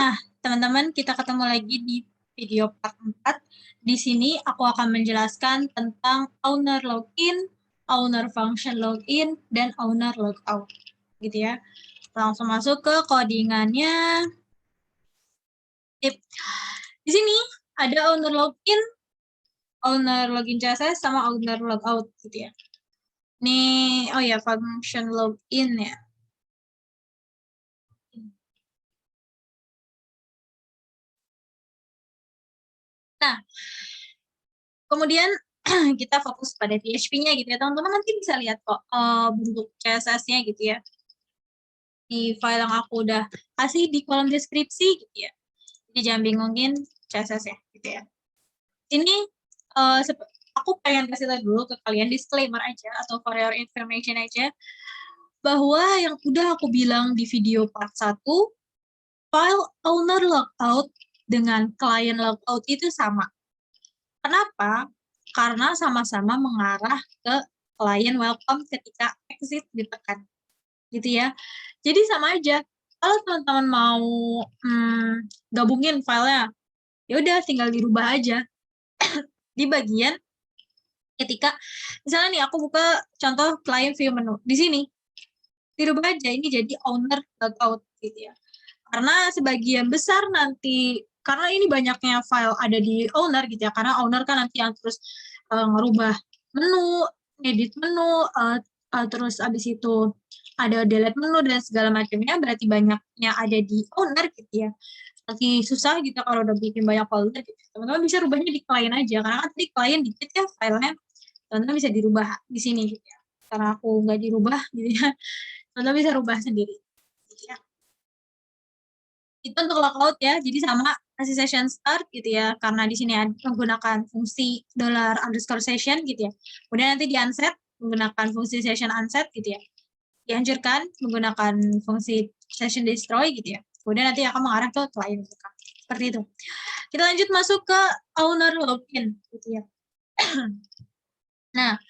Nah, teman-teman, kita ketemu lagi di video part 4. Di sini aku akan menjelaskan tentang owner login, owner function login, dan owner logout. Gitu ya. Langsung masuk ke codingannya. Di sini ada owner login CSS, sama owner logout gitu ya. Ini, oh ya, function login ya. Nah, kemudian kita fokus pada PHP-nya gitu ya. Teman-teman nanti bisa lihat kok bentuk CSS-nya gitu ya. Di file yang aku udah kasih di kolom deskripsi gitu ya. Jadi jangan bingungin CSS-nya gitu ya. Ini aku pengen kasih tahu dulu ke kalian disclaimer aja atau for your information aja bahwa yang udah aku bilang di video part 1, file owner logout dengan client logout itu sama. Kenapa? Karena sama-sama mengarah ke client welcome ketika exit ditekan. Gitu ya. Jadi sama aja. Kalau teman-teman mau gabungin filenya, ya udah tinggal dirubah aja. Di bagian ketika misalnya nih aku buka contoh client view menu. Di sini dirubah aja ini jadi owner logout gitu ya. Karena sebagian besar nanti karena ini banyaknya file ada di owner gitu ya. Karena owner kan nanti yang terus ngerubah menu, edit menu, terus abis itu ada delete menu dan segala macamnya, berarti banyaknya ada di owner gitu ya. Nanti susah gitu kalau udah bikin banyak folder gitu. Teman-teman bisa rubahnya di client aja, karena kan tadi client dikit ya filenya, teman-teman bisa dirubah di sini gitu ya. Karena aku nggak dirubah gitu ya, teman-teman bisa rubah sendiri. Gitu ya. Itu untuk logout ya, jadi sama kasih session start gitu ya, karena di sini menggunakan fungsi $_session gitu ya. Kemudian nanti di unset menggunakan fungsi session unset gitu ya. Dihancurkan menggunakan fungsi session destroy gitu ya. Kemudian nanti akan mengarah ke client kita. Seperti itu. Kita lanjut masuk ke owner login gitu ya. Nah,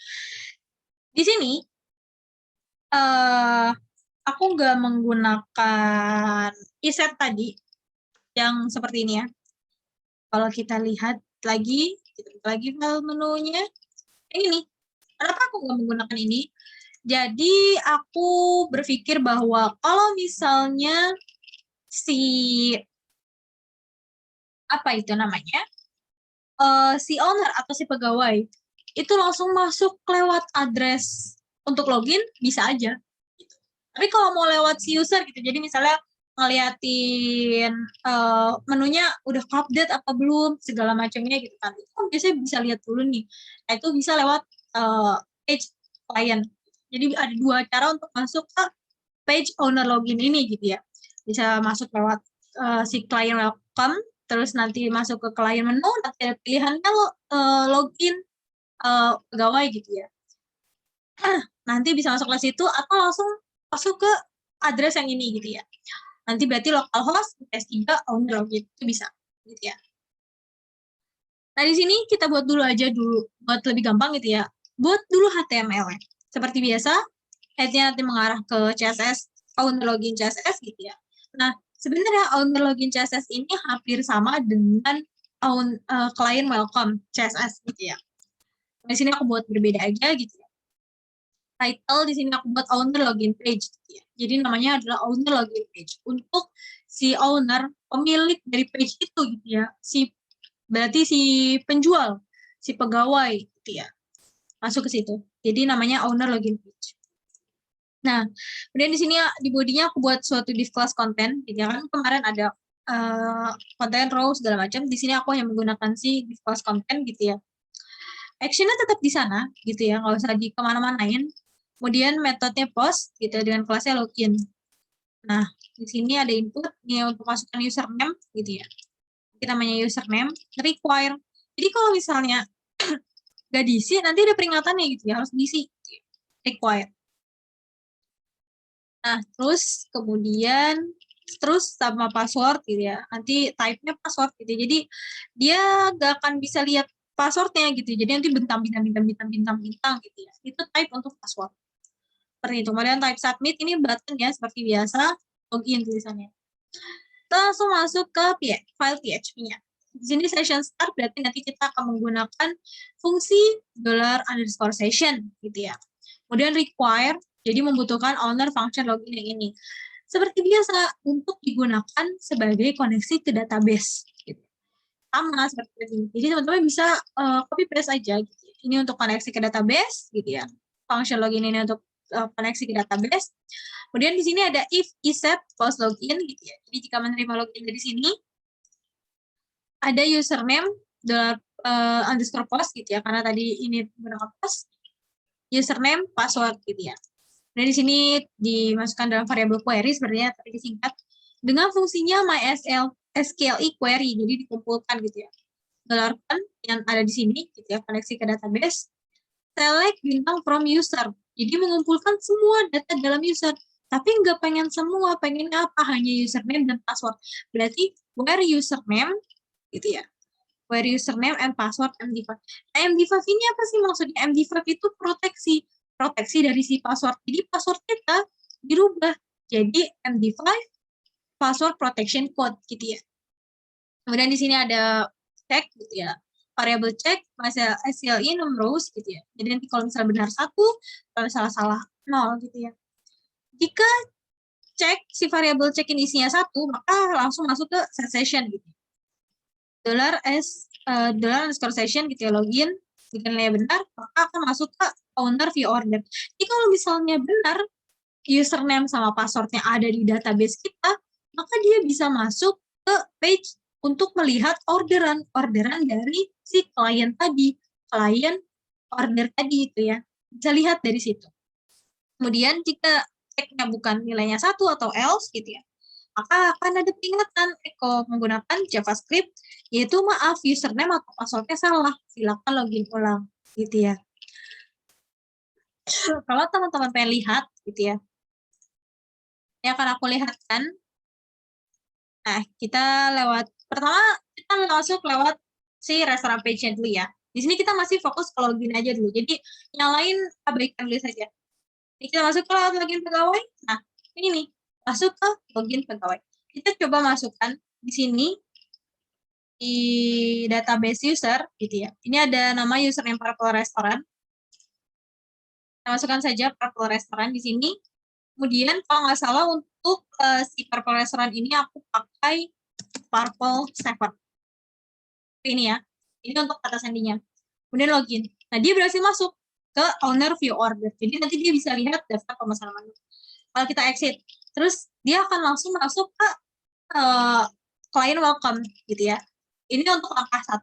di sini aku nggak menggunakan iset tadi yang seperti ini ya. Kalau kita lihat lagi, file menunya, ini. Kenapa aku nggak menggunakan ini? Jadi aku berpikir bahwa kalau misalnya si apa itu namanya si owner atau si pegawai itu langsung masuk lewat address untuk login bisa aja. Gitu. Tapi kalau mau lewat si user gitu, jadi misalnya ngeliatin menunya udah update apa belum segala macamnya gitu kan, itu kan biasanya bisa lihat dulu nih. Nah itu bisa lewat page client. Jadi ada dua cara untuk masuk ke page owner login ini gitu ya. Bisa masuk lewat si client welcome, terus nanti masuk ke client menu, nanti ada pilihannya login pegawai gitu ya. Nanti bisa masuk ke situ atau langsung masuk ke address yang ini gitu ya. Nanti berarti localhost ps3 owner login itu bisa gitu ya. Nah di sini kita buat dulu buat lebih gampang gitu ya. Buat dulu HTML -nya. Seperti biasa, headnya nanti mengarah ke CSS owner login CSS gitu ya. Nah sebenarnya owner login CSS ini hampir sama dengan client welcome CSS gitu ya. Di sini aku buat berbeda aja gitu ya. Title di sini aku buat owner login page gitu ya. Jadi namanya adalah owner login page untuk si owner, pemilik dari page itu gitu ya. Berarti si penjual, si pegawai gitu ya. Masuk ke situ. Jadi namanya owner login page. Nah, kemudian di sini di bodinya aku buat suatu div class content, gitu ya kan kemarin ada konten row segala macam. Di sini aku hanya menggunakan si div class content gitu ya. Action-nya tetap di sana gitu ya, nggak usah di kemana-manain. Kemudian metodenya post gitu ya, dengan kelasnya login. Nah, di sini ada input ini untuk masukkan username gitu ya. Kita namanya username, require. Jadi kalau misalnya nggak diisi, nanti ada peringatannya gitu ya, harus diisi. Require. Nah, terus sama password gitu ya. Nanti type-nya password gitu. Jadi dia nggak akan bisa lihat passwordnya gitu. Jadi nanti bintang gitu ya. Itu type untuk password. Seperti itu. Kemudian type submit ini button ya seperti biasa login tulisannya. Kita langsung masuk ke file PHP-nya. Di sini session start berarti nanti kita akan menggunakan fungsi $_session gitu ya. Kemudian require, jadi membutuhkan owner function login yang ini. Seperti biasa untuk digunakan sebagai koneksi ke database. Gitu. Sama seperti ini. Jadi teman-teman bisa copy paste aja. Gitu. Ini untuk koneksi ke database, gitu ya. Function login ini untuk koneksi ke database. Kemudian di sini ada if iset post login, gitu ya. Jadi jika menerima login dari sini, ada username $_post gitu ya, karena tadi ini menggunakan post, username, password gitu ya. Dan di sini dimasukkan dalam variabel query sebenarnya tadi disingkat dengan fungsinya MySQLi query, jadi dikumpulkan gitu ya. $_ yang ada di sini gitu ya, koneksi ke database. Select bintang from user, jadi mengumpulkan semua data dalam user. Tapi nggak pengen semua, pengen apa? Hanya username dan password. Berarti where username gitu ya. Where username and password MD5. Nah, MD5 ini apa sih maksudnya? MD5 itu proteksi dari si password. Jadi password kita dirubah jadi MD5 password protection code gitu ya. Kemudian di sini ada check gitu ya. Variable check masih SQLi rows gitu ya. Jadi nanti kalau misalnya benar 1, kalau misalnya salah 0 gitu ya. Jika cek si variable check ini isinya 1, maka langsung masuk ke set session gitu. $_session gitu ya, login, jika nilainya benar, maka akan masuk ke owner view order. Jadi kalau misalnya benar, username sama passwordnya ada di database kita, maka dia bisa masuk ke page untuk melihat orderan dari si klien tadi, klien order tadi itu ya, bisa lihat dari situ. Kemudian jika ceknya bukan nilainya 1 atau else gitu ya, maka akan ada peringatan echo menggunakan JavaScript, yaitu maaf username atau passwordnya salah, silakan login ulang gitu ya. Kalau teman-teman pengen lihat gitu ya, ini akan aku lihatkan. Nah, kita pertama kita masuk lewat si restoran page-nya dulu ya. Di sini kita masih fokus ke login aja dulu, jadi yang lain abaikan dulu saja. Jadi kita masuk ke login pegawai. Nah, ini nih, masuk ke login pegawai. Kita coba masukkan di sini di database user gitu ya. Ini ada nama username Purple Restaurant. Kita masukkan saja Purple Restaurant di sini. Kemudian kalau nggak salah untuk si Purple Restaurant ini aku pakai Purple 7. Ini ya. Ini untuk kata sandinya. Kemudian login. Nah, dia berhasil masuk ke owner view order. Jadi nanti dia bisa lihat daftar pemesanan menu. Kalau kita exit, terus dia akan langsung masuk ke client welcome gitu ya. Ini untuk langkah 1.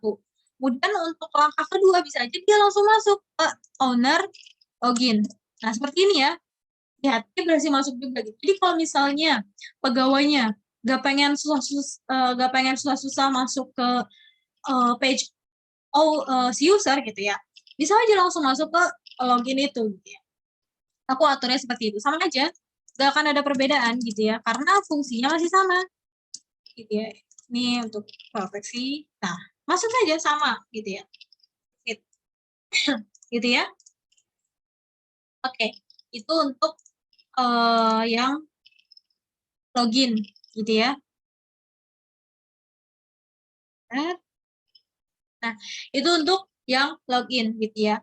Kemudian untuk langkah kedua bisa aja dia langsung masuk ke owner login. Nah, seperti ini ya. Lihat, dia berhasil masuk juga gitu. Jadi kalau misalnya pegawainya nggak pengen susah-susah masuk ke page si user gitu ya, bisa aja langsung masuk ke login itu gitu ya. Aku aturnya seperti itu, sama aja, nggak akan ada perbedaan gitu ya, karena fungsinya masih sama gitu ya. Ini untuk proteksi, nah masuk saja sama gitu ya, gitu ya. Oke, itu untuk yang login gitu ya. Nah, itu untuk yang login gitu ya.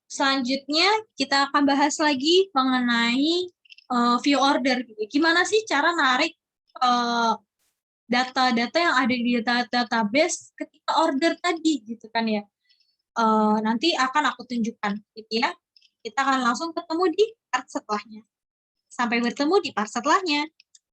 Selanjutnya kita akan bahas lagi mengenai view order. Gitu. Gimana sih cara narik data-data yang ada di database ketika order tadi gitu kan ya. Nanti akan aku tunjukkan gitu ya. Kita akan langsung ketemu di part setelahnya. Sampai bertemu di part setelahnya.